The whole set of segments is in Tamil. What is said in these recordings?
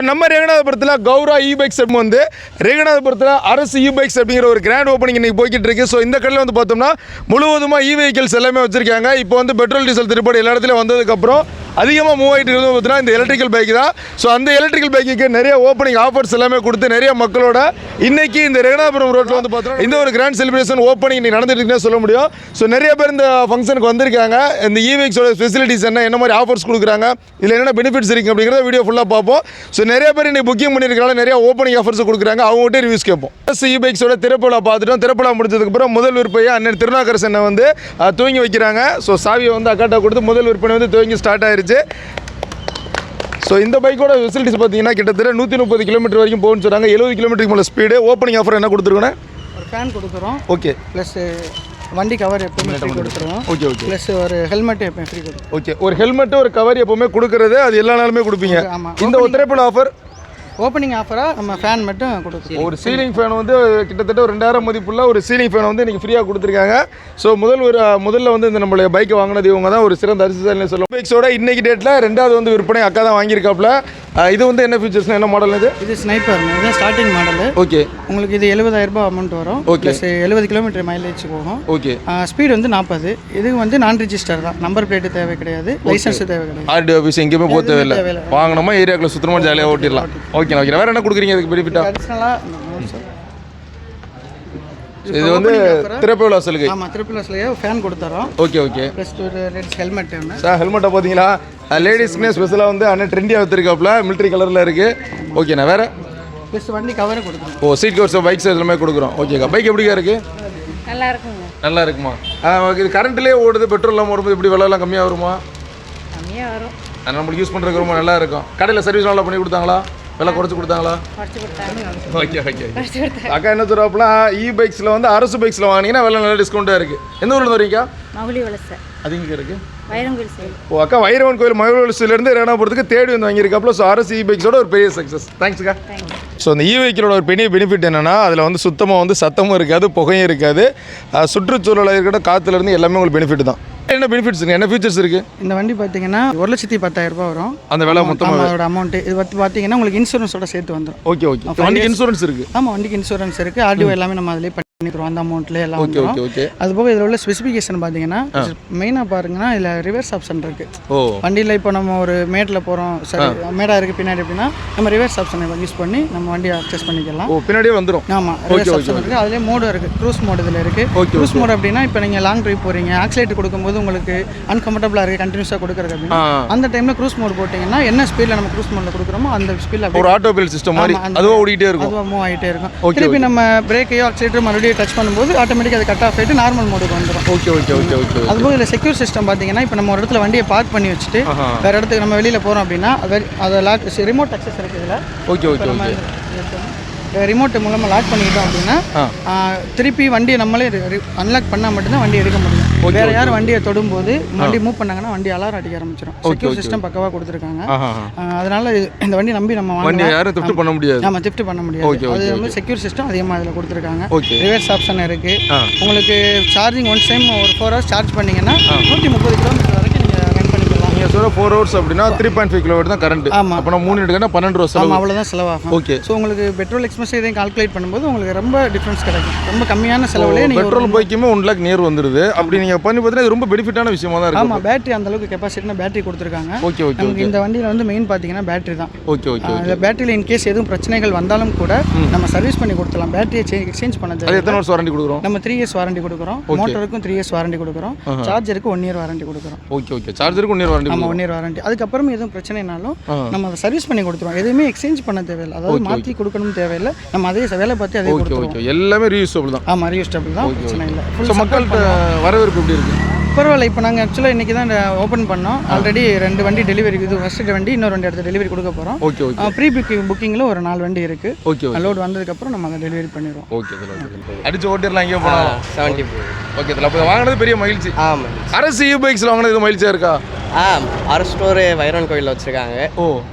நம்ம ரெங்கநாதபுரத்தில் கௌரா இ-பைக்ஸ் வந்து ரெங்கநாதபுரத்தில் அரசு இ-பைக்ஸ் அப்படிங்கிற ஒரு கிராண்ட் ஓப்பனிங் இன்றைக்கி போய்கிட்டு இருக்கு. ஸோ இந்த கடையில் வந்து பார்த்தோம்னா முழுவதுமாக இ-வெஹிக்கிள்ஸ் எல்லாமே வச்சுருக்காங்க. இப்போ வந்து பெட்ரோல் டீசல் திருப்படி எல்லா இடத்துலையும் வந்ததுக்கப்புறம் அதிகமாக மூவ் ஆகிட்டு இருக்கிறது பார்த்தீங்கன்னா இந்த எலக்ட்ரிக்கல் பைக் தான். ஸோ அந்த எலக்ட்ரிக்கல் பைக்குக்கு நிறைய ஓப்பனிங் ஆஃபர்ஸ் எல்லாமே கொடுத்து நிறைய மக்களோட இன்னைக்கு இந்த ரெங்கநாதபுரம் ரோட்டில் வந்து பார்த்தோம்னா இந்த ஒரு கிராண்ட் செலிப்ரேஷன் ஓப்பனிங் இன்னைக்கு நடந்துட்டு இருக்குன்னு சொல்ல முடியும். ஸோ நிறைய பேர் இந்த ஃபங்க்ஷனுக்கு வந்திருக்காங்க. இந்த இ-வெஹிக்ஸோட ஃபெசிலிட்டிஸ் என்ன மாதிரி ஆஃபர்ஸ் கொடுக்குறாங்க, இதில் என்னென்ன பெனிஃபிட்ஸ் இருக்குது அப்படிங்கிறத வீடியோ ஃபுல்லாக பார்ப்போம். ஸோ நிறைய பேர் இன்னைக்கு புக்கிங் பண்ணியிருக்காங்க, நிறைய ஓப்பனிங் ஆஃபர்ஸ் கொடுக்குறாங்க. அவங்ககிட்ட ரிவ்யூஸ் கேட்போம். இ-பைக்ஸோட திறப்புலா பார்த்துட்டோம். திறப்புலா முடிஞ்சதுக்கப்புறம் முதல் விற்பனையை அண்ணன் திருநாகரசனை வந்து துவங்கி வைக்கிறாங்க. ஸோ சாவியை வந்து அக்காட்டா கொடுத்து முதல் விற்பனை வந்து துவங்கி ஸ்டார்ட் ஆயிருச்சு. ஸோ இந்த பைக்கோட ஃபெசிலிட்டிஸ் பார்த்தீங்கன்னா கிட்டத்தட்ட 130 கிலோமீட்டர் வரைக்கும் போகணும்னு சொல்கிறாங்க. 70 கிலோமீட்டருக்கு மேலே ஸ்பீடு. ஓப்பனிங் ஆஃபர் என்ன கொடுத்துருக்கோன்னா ஒரு ஃபேன் கொடுக்குறோம். ஓகே. ப்ளஸ் வண்டி கவர் எப்பவுமே ஃப்ரீ கொடுத்துருவோம். Okay okay. ப்ளஸ் ஒரு ஹெல்மெட் எப்பவுமே ஃப்ரீ கொடுக்கும். ஓகே. ஒரு ஹெல்மெட்டு ஒரு கவர் எப்பவுமே கொடுக்குறது, அது எல்லா நாளுமே கொடுப்பீங்க. ஆமாம். இந்த ஒத்திரைப்புல ஆஃபர் ஓப்பனிங் ஆஃபராக நம்ம ஃபேன் மட்டும் கொடுத்துருக்கோம். ஒரு சீலிங் ஃபேன் வந்து கிட்டத்தட்ட ஒரு 2000 மதிப்புள்ள ஒரு சீலிங் ஃபேன் வந்து இன்றைக்கி ஃப்ரீயாக கொடுத்துருக்காங்க. ஸோ முதல்ல வந்து இந்த நம்மளுடைய பைக்கை வாங்கினது இவங்க தான் ஒரு சிறந்த அரிசிசாலின்னு சொல்லுவோம். பைக்ஸோட இன்னைக்கு டேட்டில் ரெண்டாவது வந்து விற்பனை அக்கா தான் வாங்கியிருக்காப்புல. இது வந்து என்ன ஃபீச்சர்ஸ்னா என்ன மாடல் இது ஸ்னைப்பர், இது ஸ்டார்டிங் மாடல். ஓகே. உங்களுக்கு இது 70,000 அமௌண்ட் வரும். ஓகே. 70 கிலோமீட்டர் மைலேஜ் போகும். ஓகே. ஸ்பீடு வந்து 40. இது வந்து நான் ரிஜிஸ்டர் தான். நம்பர் பிளேட்டு தேவை கிடையாது, லைசன்ஸ் தேவை கிடையாது. ஆர்டி ஆஃபீஸ் எங்கேயுமே போக தேவையில்லை. வாங்கினோமா ஏரியாக்குள்ள சுத்தமாக ஜாலியாக ஓட்டிடலாம். Okay okay. வேறு என்ன கொடுக்குறீங்க இதுக்கு பெனிஃபிட்டா? இது வந்து திறப்புலா சலுகை. ஆமா, திறப்புலா சலுகை ஃபேன் கொடுத்துறோம். Okay okay. ப்ளஸ் ஒரு லேடிஸ் ஹெல்மெட் ஒன்று. சார் ஹெல்மெட்டை பார்த்தீங்களா? லேடிஸ்க்குனே ஸ்பெஷலாக வந்து அண்ணன் ட்ரெண்டியாக வச்சிருக்காப்புல, மிலிட்ரி கலரில் இருக்குது. ஓகேண்ணா. வேறு ப்ளஸ் வண்டி கவரை கொடுக்குறோம். ஓ, சீட் கவர்ஸ் பைக்ஸ் எல்லாமே கொடுக்குறோம். ஓகேக்கா. பைக் எப்படிக்கா இருக்குது? நல்லா இருக்குங்க. நல்லா இருக்குமா? இது கரண்ட்லேயே ஓடுது, பெட்ரோல்லாம் ஓடும்போது இப்படி விலைலாம் கம்மியாக வருமா? கம்மியாக வரும். நம்மளுக்கு யூஸ் பண்ணுறதுக்கு ரொம்ப நல்லா இருக்கும். கடையில் சர்வீஸ் நல்லா பண்ணி கொடுத்தாங்களா? விலை குறைச்சி கொடுத்தாங்களா? Okay okay. அக்கா என்ன சொல்கிறாப்புல, இ-பைக்ஸில் வந்து அரசு பைக்ஸில் வாங்கினீங்கன்னா விலை நல்லா டிஸ்கவுண்ட்டாக இருக்குது. எந்த ஊரில் வரீங்கக்கா? மகுளி வலசை. அது இங்கே இருக்குது. வைரங்கோயில் சைடு. ஓ அக்கா, வைரவன் கோயில் மயிலோலசிலேருந்து ரெங்கநாதபுரத்துக்கு தேடி வந்து வாங்கியிருக்காப்புல. ஸோ அரசு இ-பைக்ஸோட ஒரு பெரிய சக்ஸஸ். தேங்க்ஸ்க்கா. ஸோ அந்த இ-வெஹிக்கிளோட ஒரு பெரிய பெனிஃபிட் என்னென்னா அதில் வந்து சுத்தமாக வந்து சத்தமும் இருக்காது, புகையும் இருக்காது. சுற்றுச்சூழல் இருக்கிற காற்றுலேருந்து எல்லாமே உங்களுக்கு பெனிஃபிட் தான். என்ன பெனிஃபிட்ஸ் இருக்குது, என்ன ஃபீச்சர்ஸ் இருக்குது? இந்த வண்டி பார்த்தீங்கன்னா 1,10,000 வரும் அந்த விலை மொத்தமாக. அதோட அமௌண்ட் இது பார்த்தீங்கன்னா உங்களுக்கு இன்சூரன்ஸோட சேர்த்து வந்துடும். Okay okay. வண்டிக்கு இன்சூரன்ஸ் இருக்குது? ஆமாம், வண்டிக்கு இன்சூரன்ஸ் இருக்குது. ஆர்டிஓ எல்லாமே நம்ம அதிலே பண்ணிக்கிறோம், அந்த அமௌண்ட்லேயே எல்லாம். Okay okay okay. அது போக இதில் உள்ள ஸ்பெசிஃபிகேஷன் பார்த்தீங்கன்னா மெயினாக பாருங்கன்னா இதில் ரிவர்ஸ் ஆப்ஷன் இருக்குது. ஓ, வண்டியில் இப்போ நம்ம ஒரு மேட்டில் போகிறோம், சரி மேடாக இருக்குது பின்னாடி அப்படின்னா நம்ம ரிவர்ஸ் ஆப்ஷனை யூஸ் பண்ணி நம்ம வண்டியை அட்ஜஸ்ட் பண்ணிக்கலாம். ஓ, பின்னாடியே வந்துடும். ஆமாம், ரிவர்ஸ் ஆப்ஷன் இருக்குது. அதிலே மோடு இருக்குது, க்ரூஸ் மோடு இதில் இருக்குது. க்ரூஸ் மோடு அப்படின்னா இப்போ நீங்கள் லாங் ட்ரைவ் போகிறீங்க, ஆக்சிலேட்டர் கொடுக்கும்போது உங்களுக்கு அன்கம்ஃபர்டபுளாக இருக்குது கண்டினியூஸாக கொடுக்குறது அப்படின்னா அந்த டைமில் க்ரூஸ் மோட் போட்டிங்கன்னா என்ன ஸ்பீடில் நம்ம க்ரூஸ் மோடில் கொடுக்குறோமோ அந்த ஸ்பீடில் ஒரு ஆட்டோபில் சிஸ்டம் மாதிரி அதுவும் ஓடிட்டே இருக்கும், அதுவும் மூவ் ஆகிட்டே இருக்கும். திருப்பி நம்ம பிரேக்கையோ ஆக்சிலேட்டர் மறுபடியும் டச் பண்ணும்போது ஆட்டோமேட்டிக்காக அது கட் ஆஃப் ஆகிட்டு நார்மல் மோடுக்கு வந்துடும். Okay okay okay okay. அதுபோக இதில் செக்யூர் சிஸ்டம் பார்த்தீங்கன்னா இப்போ நம்ம ஒரு இடத்துல வண்டியை பார்க் பண்ணி வச்சுட்டு வேறு இடத்துக்கு நம்ம வெளியில் போகிறோம் அப்படின்னா அதை லாக் ரிமோட் அக்சஸ் இருக்குது இதில். Okay okay okay. ரிமோட் மூலமாக லாக் பண்ணிக்கிட்டோம் அப்படின்னா திருப்பி வண்டியை நம்மளே அன்லாக் பண்ணால் மட்டும்தான் வண்டி எடுக்க முடியும். வேறு யார் வண்டியை தொடும்போது வண்டி மூவ் பண்ணாங்கன்னா வண்டி அலாரம் அடிக்க ஆரம்பிச்சிடும். செக்யூர் சிஸ்டம் பக்கவாக கொடுத்துருக்காங்க. அதனால இந்த வண்டி நம்பி நம்ம வாங்க யாரும் திஃப்ட் பண்ண முடியாது. நம்ம திஃப்ட் பண்ண முடியாது. அது வந்து செக்யூர் சிஸ்டம் அதிகமாக இதில் கொடுத்துருக்காங்க. ரிவர்ஸ் ஆப்ஷன் இருக்குது. உங்களுக்கு சார்ஜிங் ஒன் டைம் ஒரு 4 hours சார்ஜ் பண்ணிங்கன்னா 130 கிலோமீட்டர் வரைக்கும் நீங்கள் ரன் பண்ணிக்கலாம். நீங்கள் சொல்ல 4 hours அப்படின்னா 3.5 கிலோமீட்டர் தான் கரண்ட். ஆமாம். அப்போ நான் 3 எடுக்கன்னா 12 ரூபா செலவு. அவ்வளோதான் செலவாகும். ஓகே. ஸோ உங்களுக்கு பெட்ரோல் எக்ஸ்பென்ஸ் இதையும் கால்குலேட் பண்ணும்போது உங்களுக்கு ரொம்ப டிஃப்ரென்ஸ் கிடைக்கும். ரொம்ப கம்மியான செலவுலேயே நீங்கள் பெட்ரோல் பைக்குமே 1 lakh நியர் வந்துடுது. அப்படி நீங்கள் பண்ணி பார்த்தீங்கன்னா இது ரொம்ப பெனிஃபிட்டான விஷயமா தான் இருக்கும். ஆமாம், பேட்டரி அந்த அளவுக்கு கெப்பாசிட்டினா பேட்டரி கொடுத்துருக்காங்க. Okay okay. நமக்கு இந்த வண்டியில் வந்து மெயின் பார்த்தீங்கன்னா பேட்டரி தான். Okay okay. இந்த பேட்டரியில் இன்கேஸ் எதுவும் பிரச்சனைகள் வந்தாலும் கூட நம்ம சர்வீஸ் பண்ணி கொடுத்துலாம். பேட்டரியை எக்ஸ்சேஞ்ச் பண்ணது. அது எத்தனை வருஷம் வாரண்டி கொடுக்குறோம்? நம்ம 3 years வாரண்டி கொடுக்குறோம். மோட்டருக்கும் 3 years வாரண்டி கொடுக்குறோம். சார்ஜருக்கு 1 year வாரண்டி கொடுக்குறோம். Okay okay. சார்ஜருக்கு 1 year வாரண்டி. ஆமாம், 1 year வாரண்டி. அதுக்கப்புறம் எதுவும் பிரச்சனைனாலும் நம்ம அதை சர்வீஸ் பண்ணி கொடுத்துருவோம். எதுவுமே எக்ஸ்சேஞ்ச் பண்ண தேவையில்லை, அதாவது மாற்றி கொடுக்கணும் தேவையில்லை. நம்ம அதே வேலை பார்த்து அதே கொடுத்துருவோம். எல்லாமே ரீயூஸபிள் தான். ஆமாம், ரீயூஸ்டபிள் தான், பிரச்சனை இல்லை. ஸோ மக்கள்கிட்ட வரவேற்பு எப்படி இருக்குது? பரவாயில்ல. இப்போ நாங்கள் ஆக்சுவலாக இன்றைக்கி தான் ஓப்பன் பண்ணோம். ஆல்ரெடி 2 வண்டி டெலிவரி, இது ஃபஸ்ட்டு வண்டி, இன்னொரு வண்டி அடுத்த டெலிவரி கொடுக்க போகிறோம். Okay okay. ப்ரீ புக்கிங்கில் ஒரு 4 வண்டி இருக்குது. Okay okay. லோட் வந்ததுக்கப்புறம் நம்ம அதை டெலிவரி பண்ணிடுவோம். Okay sir. அடிச்சு ஓட்டிடலாம் எங்கேயோ போகலாம். 70. Okay sir. அப்போ வாங்கினது பெரிய மகிழ்ச்சி. ஆமாம். அரசு இ-பைக்ஸில் வாங்கினது மகிழ்ச்சியாக இருக்கா? அரசு ஸ்டோரு வைரவன் கோயிலில் வச்சுருக்காங்க. ஓ,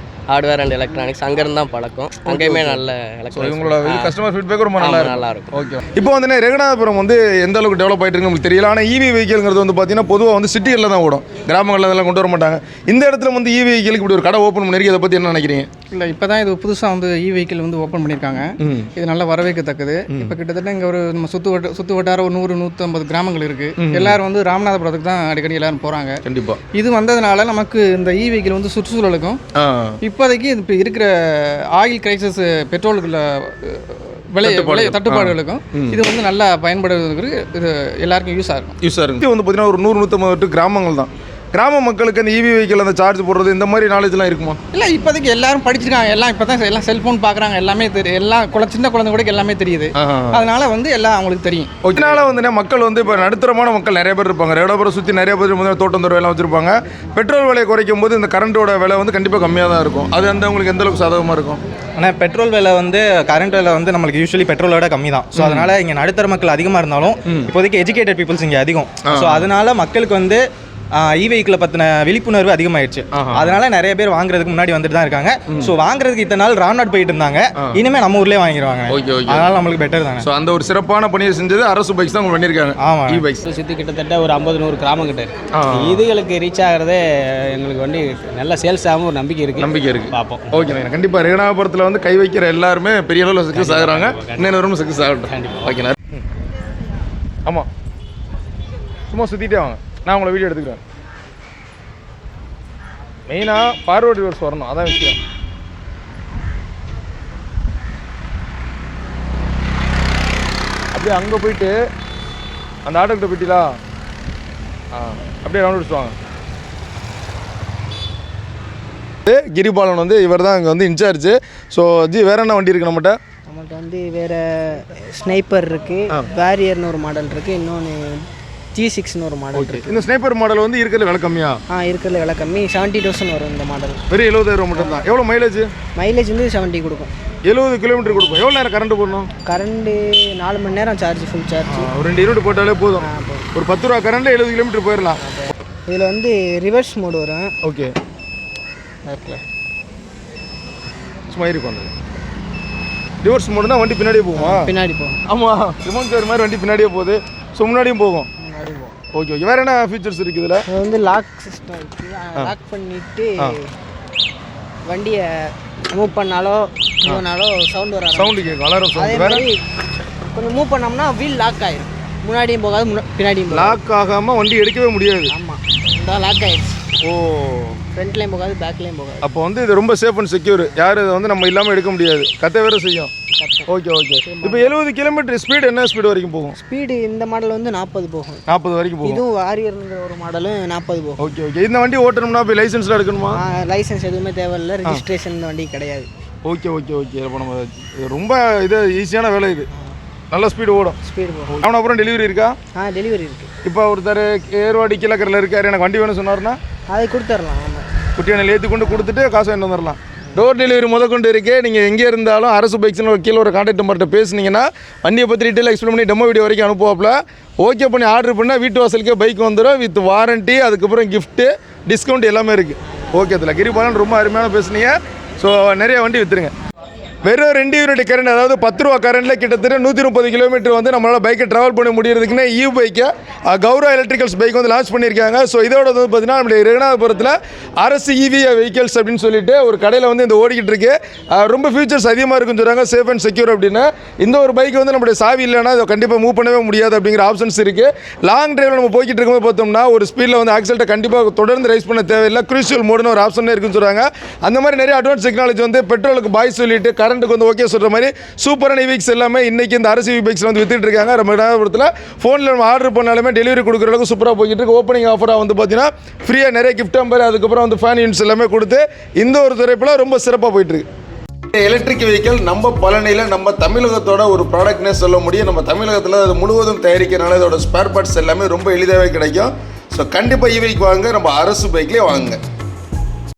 ஹார்ட்வேர் அண்ட் எலக்ட்ரானிக்ஸ் அங்கேருந்து தான் பழக்கம். அங்கேயுமே நல்ல எலக்ட்ரானிக்ஸ். இவங்களோட கஸ்டமர் ஃபீட்பேக் ரொம்ப நல்லா இருக்கும். ஓகே. இப்போ வந்து ரெங்கநாதபுரம் வந்து எந்த அளவுக்கு டெவலப் ஆகிட்டு இருக்கு உங்களுக்கு தெரியல. ஆனால் இவி வெஹிக்கிள்ங்கிறது வந்து பார்த்தீங்கன்னா பொதுவாக வந்து சிட்டிகளில் தான் ஓடும், கிராமங்களில் அதெல்லாம் கொண்டு வர மாட்டாங்க. இந்த இடத்துல வந்து இவி வெஹிக்கிளுக்கு இப்படி ஒரு கடை ஓப்பன் பண்ணிருக்கு, இதை பற்றி என்ன நினைக்கிறீங்க? இல்லை இப்போ தான் இது புதுசாக வந்து வெஹிக்கிள் வந்து ஓப்பன் பண்ணியிருக்காங்க. இது நல்ல வரவேற்கத்தக்கது. இப்போ கிட்டத்தட்ட இங்கே ஒரு நம்ம சுற்று வட்டார ஒரு 100-150 கிராமங்கள் இருக்குது. எல்லாரும் வந்து ராமநாதபுரத்துக்கு தான் அடிக்கடி எல்லாரும் போகிறாங்க. கண்டிப்பாக இது வந்ததுனால நமக்கு இந்த வெஹிக்கிள் வந்து சுற்றுச்சூழலுக்கும் இப்போதைக்கு இப்போ இருக்கிற ஆயில் கிரைசிஸ் பெட்ரோலுக்குள்ள விலை தட்டுப்பாடுகளுக்கும் இது வந்து நல்லா பயன்படுவதற்கு இது எல்லாருக்கும் யூஸாக இருக்கும். இது வந்து பார்த்தீங்கன்னா ஒரு 100-150 கிராமங்கள் தான். கிராம மக்களுக்கு அந்த இவி வெஹிக்கிள் அந்த சார்ஜ் போடுறது இந்த மாதிரி நாலேஜ்லாம் இருக்குமா? இல்லை இப்போதைக்கு எல்லாரும் படிச்சிருக்காங்க. எல்லாம் இப்போ தான் எல்லாம் செல்ஃபோன் பார்க்குறாங்க. எல்லாமே தெரியும். எல்லாம் சின்ன குழந்தை கூட எல்லாமே தெரியுது. அதனால வந்து எல்லாம் அவங்களுக்கு தெரியும். இதனால வந்து மக்கள் வந்து இப்போ நடுத்தரமான மக்கள் நிறைய பேர் இருப்பாங்க. ரெடபுரம் சுற்றி நிறைய பேர் முதல்ல தோட்டம் தோட்டம் எல்லாம் வச்சிருப்பாங்க. பெட்ரோல் விலையை குறைக்கும் போது இந்த கரண்டோட விலை வந்து கண்டிப்பாக கம்மியாக தான் இருக்கும். அது வந்து உங்களுக்கு எந்த அளவுக்கு சாதகமாக இருக்கும்? ஆனால் பெட்ரோல் விலை வந்து கரண்ட் விலை வந்து நம்மளுக்கு யூஸ்வலி பெட்ரோலோட கம்மி தான். ஸோ அதனால் இங்கே நடுத்தர மக்கள் அதிகமாக இருந்தாலும் இப்போதைக்கு எஜுகேட்டட் பீப்புள்ஸ் இங்கே அதிகம். ஸோ அதனால மக்களுக்கு வந்து வெஹிக்கிளை பற்றின விழிப்புணர்வு அதிகமாகிடுச்சு. அதனால நிறைய பேர் வாங்குறதுக்கு முன்னாடி வந்துட்டு தான் இருக்காங்க. ஸோ வாங்குறதுக்கு இத்தனை நாள் ராம்நாட் போயிட்டு இருந்தாங்க. இனிமேல் நம்ம ஊர்லேயே வாங்கிடுவாங்க. அதனால நம்மளுக்கு பெட்டர் தானே. ஸோ அந்த ஒரு சிறப்பான பணியை செஞ்சது அரசு பைக்ஸ் தான் பண்ணியிருக்காங்க. ஆமாம், இ பைக்ஸ் சுற்றி கிட்டத்தட்ட ஒரு 50-100 கிராமம் கிட்ட இருக்கு. இதுகளுக்கு ரீச் ஆகிறதே எங்களுக்கு வந்து நல்ல சேல்ஸ் ஆகும் ஒரு நம்பிக்கை இருக்குது. பார்ப்போம். ஓகேண்ணா. கண்டிப்பாக ரெகனாபுரத்தில் வந்து கை வைக்கிற எல்லாருமே பெரிய அளவில் சக்ஸஸ் ஆகுறாங்க. இன்னும் சக்ஸஸ் ஆகட்டும். கண்டிப்பாக. ஓகேண்ணா. ஆமாம், சும்மா சுற்றிட்டே வாங்க. நான் உங்களை வீடியோ எடுத்துக்கிறேன். மெயினாக ஃபார்வர்ட் ரிவர்ஸ் வரணும், அதான் விஷயம். அப்படியே அங்கே போயிட்டு அந்த ஆட்டோக்கிட்ட போயிட்டீங்களா? அப்படியே ரவுண்ட் அடிச்சுவாங்க. கிரிபாலன் வந்து இவர் தான் இங்கே வந்து இன்சார்ஜ். ஸோ வேறு என்ன வண்டி இருக்குது நம்மகிட்ட? நம்மள்ட்ட வந்து வேறு ஸ்னைப்பர் இருக்குது, பேரியர்னு ஒரு மாடல் இருக்குது, இன்னொன்று G6ன்னு ஒரு மாடல் இருக்குது. இந்த ஸ்னைப்பர் மாடல் வந்து இருக்கிறதுல விலை கம்மியா? இருக்கிறதுல விலை கம்மி. 70,000 வரும் இந்த மாடல். வெறும் 70,000 மட்டும் தான். எவ்வளோ மைலேஜ்? மைலேஜ் வந்து 70 கொடுக்கும். 70 கிலோமீட்டர் கொடுக்கும். எவ்வளோ நேரம் கரண்ட் போடணும்? கரண்ட்டு 4 மணி நேரம் சார்ஜ், ஃபுல் சார்ஜ். ஒரு 2 யூனிட் போட்டாலே போதும். ஒரு 10 ரூபா கரண்ட்டில் 70 கிலோமீட்டர் போயிடலாம். இதில் வந்து ரிவர்ஸ் மோடு வரும். ஓகே, சும்மா இருக்கும். ரிவர்ஸ் மோடுனா வண்டி பின்னாடியே போகுமா? பின்னாடி போகும். ஆமாம், ரிமோட் கார் மாதிரி வண்டி பின்னாடியே போகுது. ஸோ முன்னாடியும் போகும். Okay okay. வேறு என்ன ஃபீச்சர்ஸ் இருக்குது இதில்? இது வந்து லாக் சிஸ்டம் இருக்குது. லாக் பண்ணிவிட்டு வண்டியை மூவ் பண்ணாலோ சவுண்டு வர சவுண்டு கேட்கும், அலாரம் அதே சவுண்ட். மாதிரி கொஞ்சம் மூவ் பண்ணோம்னா வீல் லாக் ஆகிடும். முன்னாடியும் போகாது, பின்னாடியும் போகாது. லாக் ஆகாமல் வண்டி எடுக்கவே முடியாது. ஆமாம், இந்த லாக் ஆகிடுச்சு. ஓ, ஃப்ரண்ட்லேயும் போகாது, பேக்லேயும் போகாது. அப்போ வந்து இது ரொம்ப சேஃப் அண்ட் செக்யூர். யாரும் இதை வந்து நம்ம இல்லாமல் எடுக்க முடியாது. கத்த வேறு செய்யும். Okay okay. இப்போ 70 கிலோமீட்டர் ஸ்பீடு என்ன ஸ்பீடு வரைக்கும் போகும்? ஸ்பீடு இந்த மாடல் வந்து 40 போகும். 40 வரைக்கும் போகும். இதுவும் வாரியர்ங்கிற ஒரு மாடலும் 40 போகும். Okay okay. இந்த வண்டி ஓட்டணும்னா போய் லைசன்ஸ்லாம் எடுக்கணுமா? லைசன்ஸ் எதுவுமே தேவையில்லை, ரெஜிஸ்ட்ரேஷன் இந்த வண்டி கிடையாது. Okay okay okay. இப்போ நம்ம ரொம்ப இது ஈஸியான வேலை. இது நல்ல ஸ்பீடு ஓடும். ஸ்பீடு போகும். அவனை அப்புறம் டெலிவரி இருக்கா? டெலிவரி இருக்குது. இப்போ ஒருத்தர் ஏர்வாடி கீழக்கரில் இருக்கார், எனக்கு வண்டி வேணும் சொன்னார்னா அதை கொடுத்துடலாம். ஆமாம், குட்டியான ஏற்றி கொண்டு கொடுத்துட்டு காசு வாங்கிட்டு வந்துடலாம். டோர் டெலிவரி கொண்டு இருக்கு. நீங்கள் எங்கே இருந்தாலும் அரசு பைக்ஸ்னு ஒரு கீழே ஒரு கான்டாக்ட் நம்பர்கிட்ட பேசுனீங்கன்னா வண்டியை பற்றி டீட்டெயில் எக்ஸ்பிளைன் பண்ணி டெமோ வீடியோ வரைக்கும் அனுப்புவாப்பில். ஓகே பண்ணி ஆர்டர் பண்ணால் வீட்டு வாசலுக்கே பைக் வந்துடும் வித் வாரண்ட்டி, அதுக்கப்புறம் கிஃப்ட்டு, டிஸ்கவுண்ட் எல்லாமே இருக்குது. ஓகே, அதில் கிரிபாலன் ரொம்ப அருமையான பேசுனீங்க. ஸோ நிறைய வண்டி விற்றுருங்க. வெறும் 2 யூனிட் கரண்ட், அதாவது 10 ரூபா கரண்டில் கிட்டத்தட்ட 130 கிலோமீட்டர் வந்து நம்மளால் பைக்கை ட்ராவல் பண்ண முடியறதுக்குன்னு இ பைக்கை கௌரவ எலக்ட்ரிக்கல்ஸ் பைக் வந்து லான்ச் பண்ணியிருக்காங்க. ஸோ இதோட வந்து பார்த்தீங்கன்னா நம்மளுடைய ரெகனாபுரத்தில் அரசு இவி வெஹிக்கல்ஸ் அப்படின்னு சொல்லிட்டு ஒரு கடையில் வந்து இந்த ஓடிக்கிட்டு இருக்கு. ரொம்ப ஃபியூச்சர்ஸ் அதிகமாக இருக்குன்னு சொல்கிறாங்க, சேஃப் அண்ட் செக்யூர் அப்படின்னு. இந்த ஒரு பைக் வந்து நம்மளுடைய சாவி இல்லைன்னா அதை கண்டிப்பாக மூவ் பண்ணவே முடியாது அப்படிங்கிற ஆப்ஷன்ஸ் இருக்குது. லாங் டிரைவில் நம்ம போய்கிட்டு இருக்கும்போது பார்த்தோம்னா ஒரு ஸ்பீடில் வந்து ஆக்சிலேட்டை கண்டிப்பாக தொடர்ந்து ரைஸ் பண்ண தேவையில்லை. க்ரூஷியல் மோடுன்னு ஒரு ஆப்ஷனே இருக்குன்னு சொல்கிறாங்க. அந்த மாதிரி நிறைய அட்வான்ஸ் டெக்னாலஜி வந்து பெட்ரோலுக்கு பாய் சொல்லிட்டு கரண்ட்டுக்கு வந்து ஓகே சொல்கிற மாதிரி சூப்பரான இவிக்ஸ் எல்லாமே இன்றைக்கி இந்த அரசு இவி பைக்ஸ் வந்து வித்துட்டு இருக்காங்க. நம்ம ரெகனாபுரத்தில் ஃபோனில் நம்ம ஆர்டர் பண்ணாலுமே டெலிவரி கொடுக்குற அளவுக்கு சூப்பராக போய்கிட்டு இருக்கு. ஓப்பனிங் ஆஃபராக வந்து பார்த்தீங்கன்னா ஃப்ரீயாக நிறைய கிஃப்ட் நம்பர், அதுக்கப்புறம் வந்து ஃபேன் யூனிட்ஸ் எல்லாமே கொடுத்து இந்த ஒரு துறைப்பில் ரொம்ப சிறப்பாக போயிட்டுருக்கு. எலக்ட்ரிக் வெஹிக்கிள் நம்ம பழனியில் நம்ம தமிழகத்தோட ஒரு ப்ராடக்ட்னே சொல்ல முடியும். நம்ம தமிழகத்தில் அது முழுவதும் தயாரிக்கிறனால இதோட ஸ்பேர் பார்ட்ஸ் எல்லாமே ரொம்ப எளிதாகவே கிடைக்கும். ஸோ கண்டிப்பாக இ பைக் வாங்க, நம்ம அரசு பைக்லேயே வாங்க.